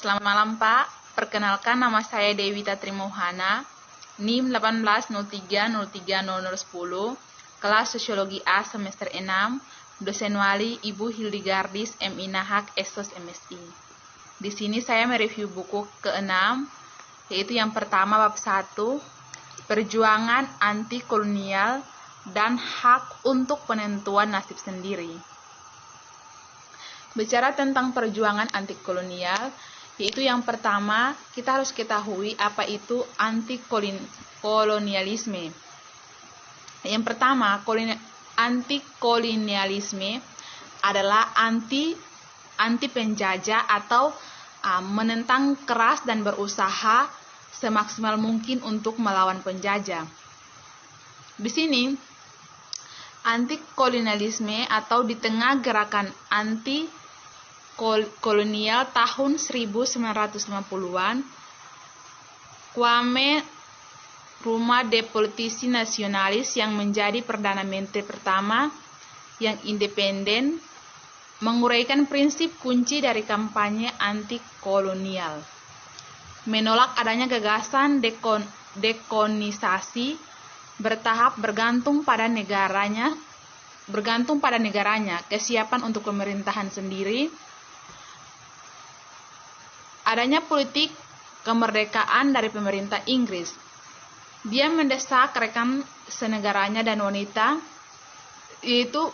Selamat malam Pak, perkenalkan nama saya Dewita Trimohana, NIM 1803030010, kelas Sosiologi A semester 6, dosen wali Ibu Hildegardis MI Nahak Esos MSI. Di sini saya mereview buku ke-6, yaitu yang pertama bab 1, Perjuangan Anti Kolonial dan Hak untuk Penentuan Nasib Sendiri. Bicara tentang perjuangan anti kolonial, yaitu yang pertama kita harus ketahui apa itu anti kolonialisme. Yang pertama, anti kolonialisme adalah anti penjajah atau menentang keras dan berusaha semaksimal mungkin untuk melawan penjajah. Di sini anti kolonialisme atau di tengah gerakan anti kolonial tahun 1950-an, Kwame Nkrumah de politisi nasionalis yang menjadi Perdana Menteri pertama yang independen menguraikan prinsip kunci dari kampanye anti kolonial, menolak adanya gagasan dekolonisasi bertahap bergantung pada negaranya, kesiapan untuk pemerintahan sendiri, adanya politik kemerdekaan dari pemerintah Inggris. Dia mendesak rekan senegaranya dan wanita, yaitu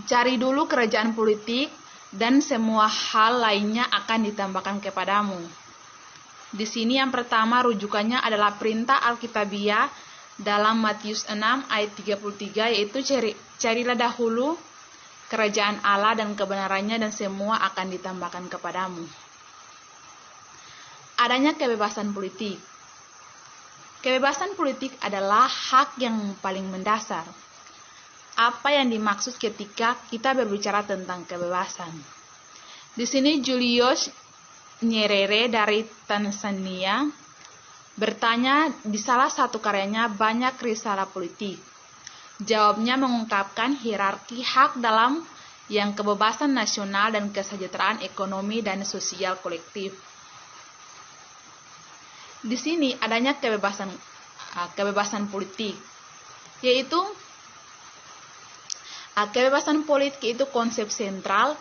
cari dulu kerajaan politik dan semua hal lainnya akan ditambahkan kepadamu. Di sini yang pertama rujukannya adalah perintah Alkitabiah dalam Matius 6 ayat 33, yaitu carilah dahulu kerajaan Allah dan kebenarannya dan semua akan ditambahkan kepadamu. Adanya kebebasan politik. Kebebasan politik adalah hak yang paling mendasar. Apa yang dimaksud ketika kita berbicara tentang kebebasan? Di sini Julius Nyerere dari Tanzania bertanya di salah satu karyanya Banyak Risalah Politik. Jawabnya mengungkapkan hierarki hak dalam yang kebebasan nasional dan kesejahteraan ekonomi dan sosial kolektif. Di sini adanya kebebasan politik, yaitu kebebasan politik itu konsep sentral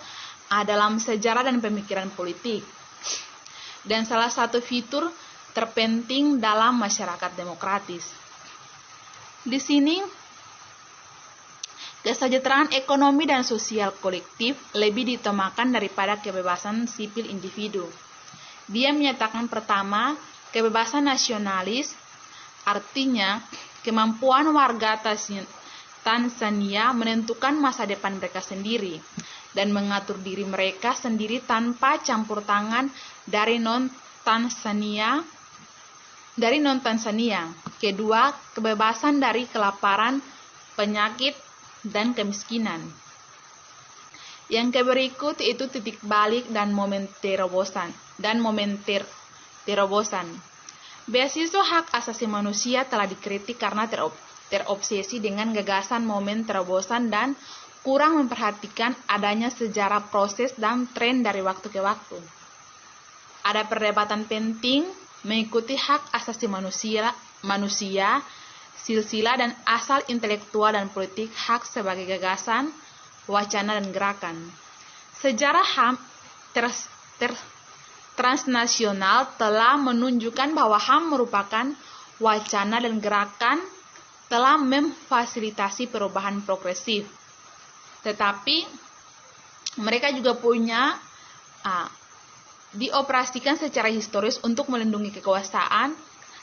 dalam sejarah dan pemikiran politik, dan salah satu fitur terpenting dalam masyarakat demokratis. Di sini kesejahteraan ekonomi dan sosial kolektif lebih diutamakan daripada kebebasan sipil individu. Dia menyatakan pertama, kebebasan nasionalis, artinya kemampuan warga Tanzania menentukan masa depan mereka sendiri dan mengatur diri mereka sendiri tanpa campur tangan dari non-Tanzania. Kedua, kebebasan dari kelaparan, penyakit, dan kemiskinan. Yang berikut itu titik balik dan momen terobosan. Beasiswa hak asasi manusia telah dikritik karena terobsesi dengan gagasan momen terobosan dan kurang memperhatikan adanya sejarah proses dan tren dari waktu ke waktu. Ada perdebatan penting mengikuti hak asasi manusia, silsilah dan asal intelektual dan politik hak sebagai gagasan, wacana dan gerakan. Sejarah HAM transnasional telah menunjukkan bahwa HAM merupakan wacana dan gerakan telah memfasilitasi perubahan progresif. Tetapi mereka juga punya dioperasikan secara historis untuk melindungi kekuasaan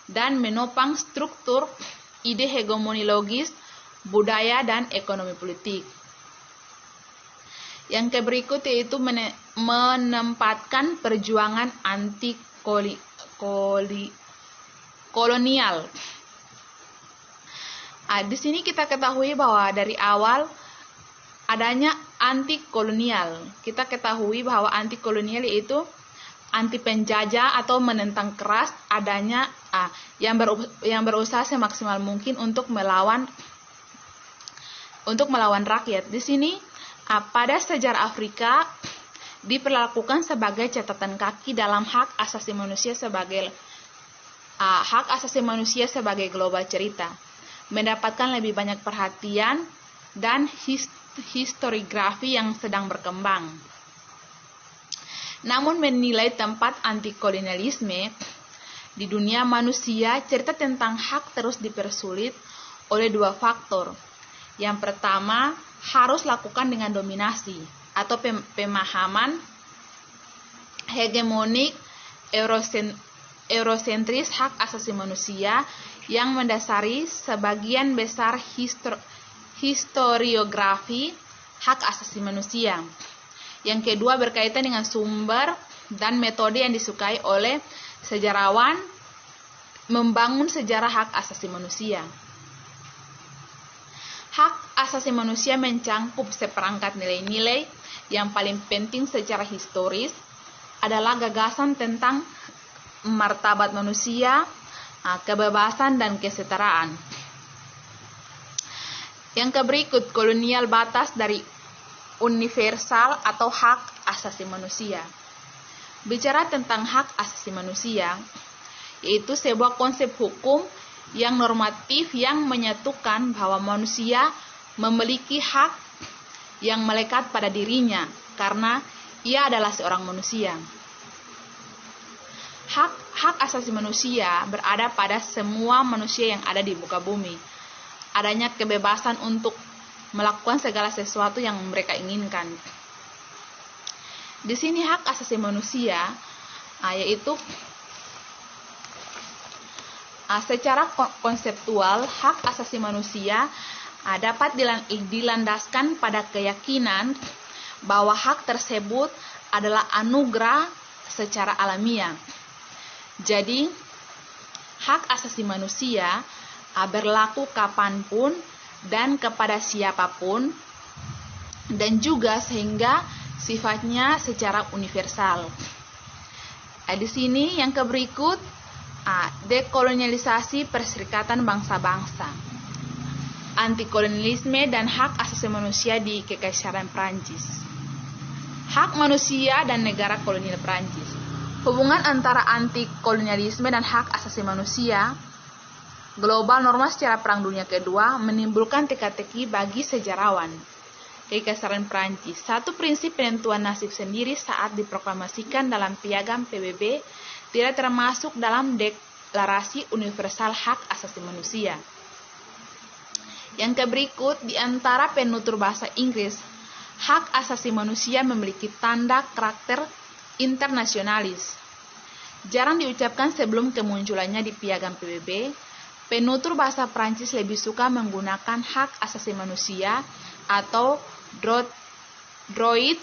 dan menopang struktur ide hegemoni logis, budaya, dan ekonomi politik. Yang berikut yaitu menempatkan perjuangan anti kolonial. Di sini kita ketahui bahwa dari awal adanya anti kolonial. Kita ketahui bahwa anti kolonial yaitu anti penjajah atau menentang keras adanya yang berusaha semaksimal mungkin untuk melawan rakyat. Di sini pada sejarah Afrika diperlakukan sebagai catatan kaki dalam hak asasi manusia sebagai global cerita, mendapatkan lebih banyak perhatian dan historiografi yang sedang berkembang. Namun menilai tempat antikolonialisme di dunia manusia, cerita tentang hak terus dipersulit oleh dua faktor. Yang pertama, harus lakukan dengan dominasi atau pemahaman hegemonik eurosentris hak asasi manusia yang mendasari sebagian besar historiografi hak asasi manusia. Yang kedua berkaitan dengan sumber dan metode yang disukai oleh sejarawan membangun sejarah hak asasi manusia. Hak asasi manusia mencangkup seperangkat nilai-nilai yang paling penting secara historis adalah gagasan tentang martabat manusia, kebebasan dan kesetaraan. Yang berikut, kolonial batas dari universal atau hak asasi manusia. Bicara tentang hak asasi manusia, yaitu sebuah konsep hukum yang normatif yang menyatukan bahwa manusia memiliki hak yang melekat pada dirinya karena ia adalah seorang manusia. Hak asasi manusia berada pada semua manusia yang ada di muka bumi. Adanya kebebasan untuk melakukan segala sesuatu yang mereka inginkan. Di sini hak asasi manusia yaitu secara konseptual hak asasi manusia dapat dilandaskan pada keyakinan bahwa hak tersebut adalah anugerah secara alamiah. Jadi hak asasi manusia berlaku kapanpun dan kepada siapapun, dan juga sehingga sifatnya secara universal. Di sini yang berikut, dekolonialisasi Perserikatan Bangsa-Bangsa, antikolonialisme dan hak asasi manusia di Kekaisaran Prancis, hak manusia dan negara kolonial Prancis. Hubungan antara antikolonialisme dan hak asasi manusia global norma secara Perang Dunia Kedua menimbulkan teka-teki bagi sejarawan Kekaisaran Prancis. Satu prinsip penentuan nasib sendiri saat diproklamasikan dalam Piagam PBB tidak termasuk dalam Deklarasi Universal Hak Asasi Manusia. Yang berikut, di antara penutur bahasa Inggris, hak asasi manusia memiliki tanda karakter internasionalis. Jarang diucapkan sebelum kemunculannya di Piagam PBB. Penutur bahasa Prancis lebih suka menggunakan hak asasi manusia atau droit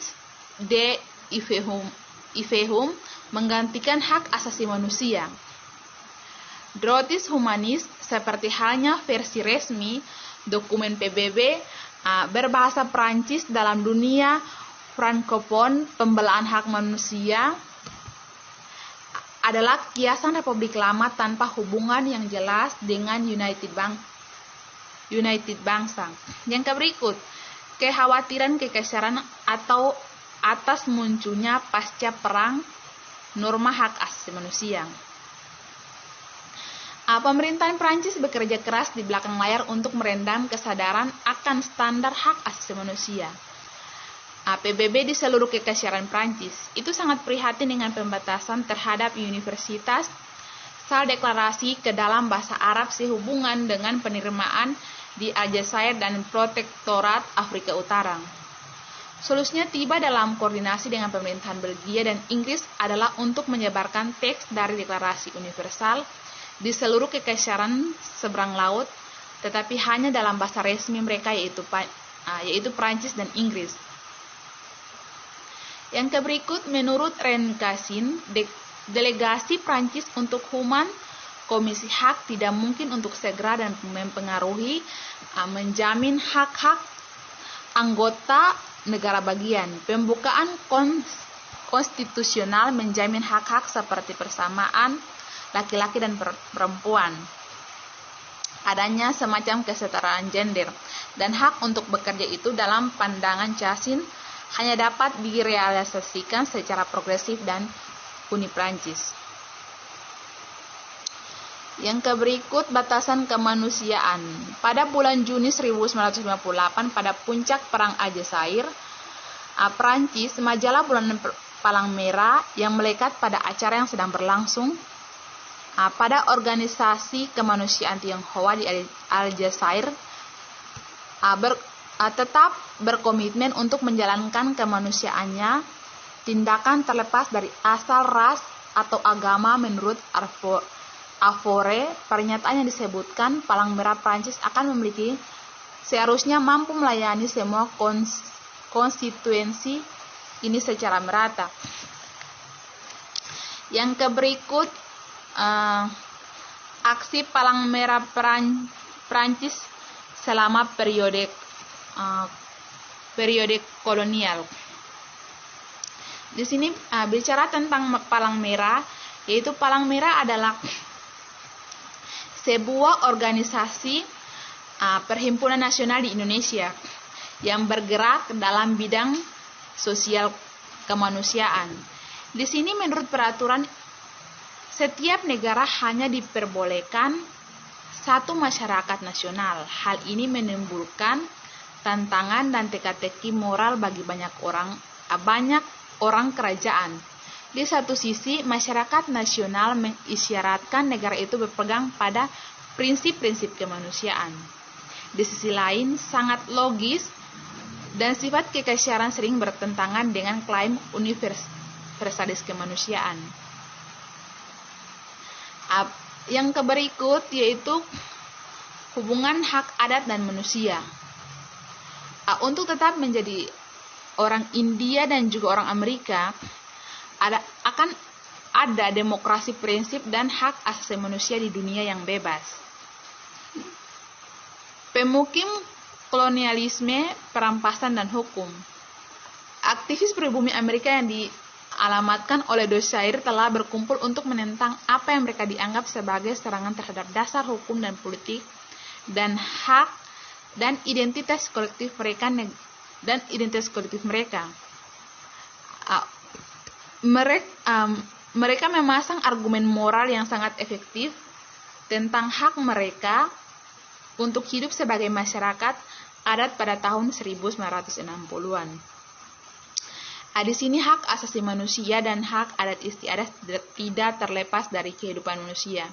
de l'homme menggantikan hak asasi manusia. Droits humanis seperti halnya versi resmi dokumen PBB berbahasa Prancis dalam dunia francophone. Pembelaan hak manusia adalah kiasan Republik Lama tanpa hubungan yang jelas dengan United Bangsa. Yang berikut, kekhawatiran kekaisaran atau atas munculnya pasca perang norma hak asasi manusia. Pemerintahan Prancis bekerja keras di belakang layar untuk merendam kesadaran akan standar hak asasi manusia. PBB di seluruh Kekaisaran Prancis itu sangat prihatin dengan pembatasan terhadap universitas, sal deklarasi ke dalam bahasa Arab sehubungan dengan penerimaan di Aljazair dan Protektorat Afrika Utara. Solusinya tiba dalam koordinasi dengan pemerintahan Belgia dan Inggris adalah untuk menyebarkan teks dari deklarasi universal di seluruh kekaisaran seberang laut, tetapi hanya dalam bahasa resmi mereka yaitu Prancis dan Inggris. Yang berikut, menurut Rencassin, delegasi Prancis untuk Human Komisi Hak tidak mungkin untuk segera dan mempengaruhi menjamin hak-hak anggota negara bagian. Pembukaan konstitusional menjamin hak-hak seperti persamaan laki-laki dan perempuan, adanya semacam kesetaraan gender, dan hak untuk bekerja itu dalam pandangan Cassin hanya dapat direalisasikan secara progresif dan uni Prancis. Yang berikut batasan kemanusiaan. Pada bulan Juni 1958 pada puncak perang Aljazair, Prancis, majalah bulanan Palang Merah yang melekat pada acara yang sedang berlangsung pada organisasi kemanusiaan Tionghoa di Aljazair tetap berkomitmen untuk menjalankan kemanusiaannya, tindakan terlepas dari asal ras atau agama. Menurut Avore, pernyataan yang disebutkan Palang Merah Prancis akan memiliki seharusnya mampu melayani semua konstituensi ini secara merata. Yang berikut aksi Palang Merah Prancis selama periode kolonial. Di sini bicara tentang Palang Merah, yaitu Palang Merah adalah sebuah organisasi perhimpunan nasional di Indonesia yang bergerak dalam bidang sosial kemanusiaan. Di sini menurut peraturan setiap negara hanya diperbolehkan satu masyarakat nasional. Hal ini menimbulkan tantangan dan teka-teki moral bagi banyak orang kerajaan. Di satu sisi, masyarakat nasional mengisyaratkan negara itu berpegang pada prinsip-prinsip kemanusiaan. Di sisi lain, sangat logis dan sifat kekaisaran sering bertentangan dengan klaim universalis kemanusiaan. Yang berikut yaitu hubungan hak adat dan manusia. Untuk tetap menjadi orang India dan juga orang Amerika, akan ada demokrasi prinsip dan hak asasi manusia di dunia yang bebas. Pemukim kolonialisme, perampasan dan hukum. Aktivis pribumi Amerika yang dialamatkan oleh Dosair telah berkumpul untuk menentang apa yang mereka dianggap sebagai serangan terhadap dasar hukum dan politik dan hak dan identitas kolektif mereka. Mereka memasang argumen moral yang sangat efektif tentang hak mereka untuk hidup sebagai masyarakat adat pada tahun 1960-an. Di sini hak asasi manusia dan hak adat istiadat tidak terlepas dari kehidupan manusia,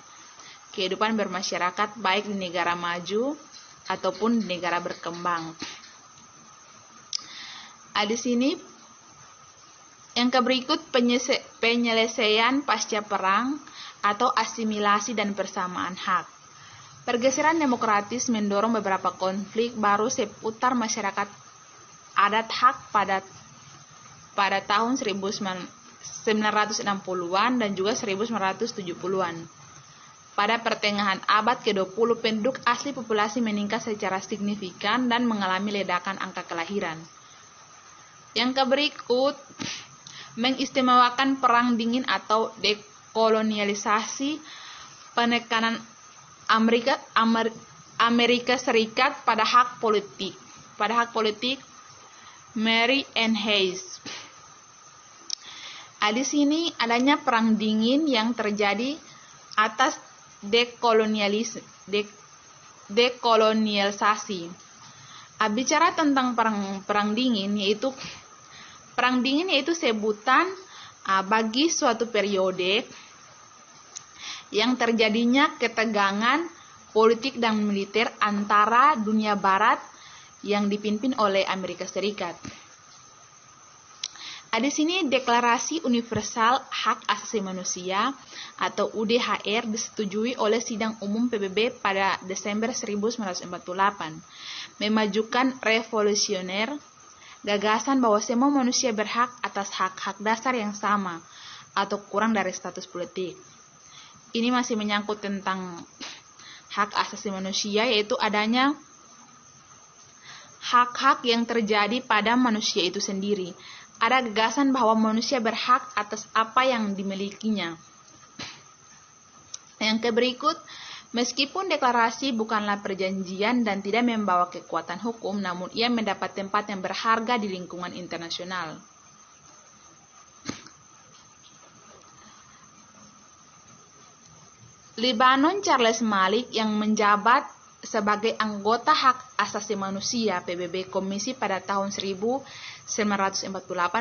kehidupan bermasyarakat baik di negara maju ataupun di negara berkembang. Di sini yang berikut penyelesaian pasca perang atau asimilasi dan persamaan hak. Pergeseran demokratis mendorong beberapa konflik baru seputar masyarakat adat hak pada tahun 1960-an dan juga 1970-an. Pada pertengahan abad ke-20, penduduk asli populasi meningkat secara signifikan dan mengalami ledakan angka kelahiran. Yang berikut mengistimewakan perang dingin atau dekolonialisasi, penekanan Amerika Serikat pada hak politik. Mary Ann Hayes. Di sini adanya perang dingin yang terjadi atas dekolonialisasi. Bicara tentang perang dingin yaitu sebutan bagi suatu periode yang terjadinya ketegangan politik dan militer antara dunia barat yang dipimpin oleh Amerika Serikat. Di sini Deklarasi Universal Hak Asasi Manusia atau UDHR disetujui oleh Sidang Umum PBB pada Desember 1948, memajukan revolusioner gagasan bahwa semua manusia berhak atas hak-hak dasar yang sama atau kurang dari status politik. Ini masih menyangkut tentang hak asasi manusia, yaitu adanya hak-hak yang terjadi pada manusia itu sendiri. Ada gagasan bahwa manusia berhak atas apa yang dimilikinya. Yang berikut, Meskipun deklarasi bukanlah perjanjian dan tidak membawa kekuatan hukum, namun ia mendapat tempat yang berharga di lingkungan internasional. Libanon Charles Malik yang menjabat sebagai anggota Hak Asasi Manusia PBB Komisi pada tahun 1948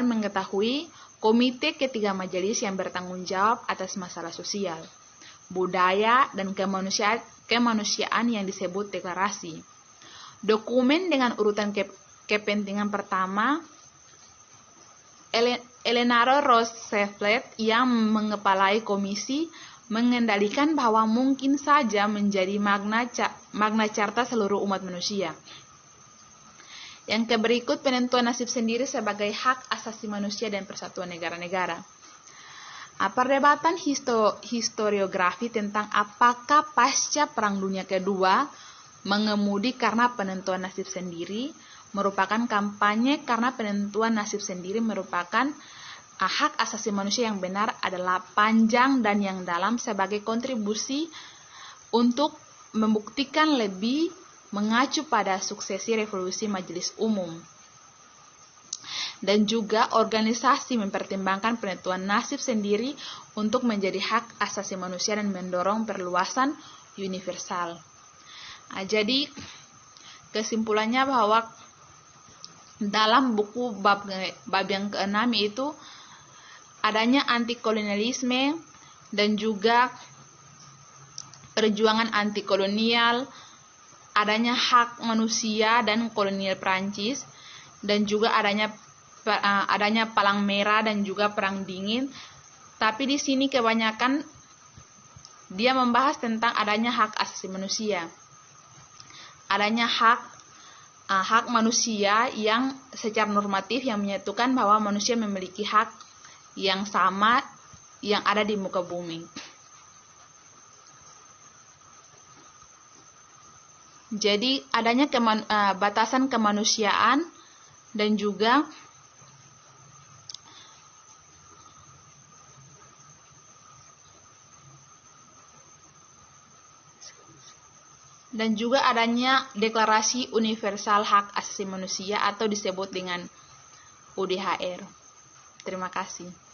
mengetahui Komite Ketiga Majelis yang bertanggung jawab atas masalah sosial, budaya, dan kemanusiaan yang disebut deklarasi. Dokumen dengan urutan kepentingan pertama, Eleanor Roosevelt yang mengepalai komisi mengendalikan bahwa mungkin saja menjadi magna carta seluruh umat manusia. Yang berikut penentuan nasib sendiri sebagai hak asasi manusia dan persatuan negara-negara. Perdebatan historiografi tentang apakah pasca Perang Dunia Kedua mengemudi karena penentuan nasib sendiri merupakan kampanye karena penentuan nasib sendiri merupakan hak asasi manusia yang benar adalah panjang dan yang dalam sebagai kontribusi untuk membuktikan lebih mengacu pada suksesi revolusi Majelis Umum. Dan juga organisasi mempertimbangkan penentuan nasib sendiri untuk menjadi hak asasi manusia dan mendorong perluasan universal. Jadi kesimpulannya bahwa dalam buku bab yang ke-6 itu adanya anti-kolonialisme dan juga perjuangan anti-kolonial, adanya hak manusia dan kolonial Prancis, dan juga adanya Palang Merah dan juga Perang Dingin. Tapi di sini kebanyakan dia membahas tentang adanya hak asasi manusia, adanya hak manusia yang secara normatif yang menyatukan bahwa manusia memiliki hak yang sama yang ada di muka bumi. Jadi adanya batasan kemanusiaan dan juga adanya Deklarasi Universal Hak Asasi Manusia atau disebut dengan UDHR. Terima kasih.